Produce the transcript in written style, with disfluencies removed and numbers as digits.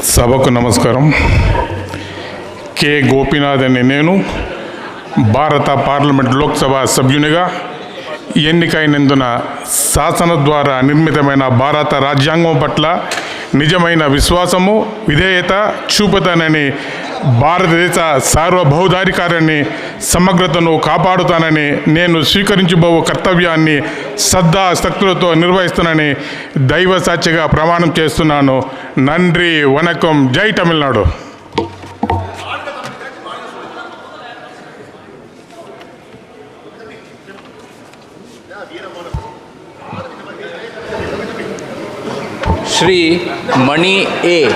సభకు నమస్కారం. కె గోపీనాథ్ అనే నేను భారత పార్లమెంట్ లోక్సభ సభ్యునిగా ఎన్నికైనందున శాసన ద్వారా నిర్మితమైన భారత రాజ్యాంగం పట్ల నిజమైన విశ్వాసము, విధేయత చూపుతానని, భారతదేశ సార్వభౌమాధికారాన్ని, సమగ్రతను కాపాడుతానని, నేను స్వీకరించబో కర్తవ్యాన్ని శ్రద్ధాశక్తులతో నిర్వహిస్తానని దైవ సాక్షిగా ప్రమాణం చేస్తున్నాను. నండ్రి వనకం. జై తమిళనాడు. श्री मणि ए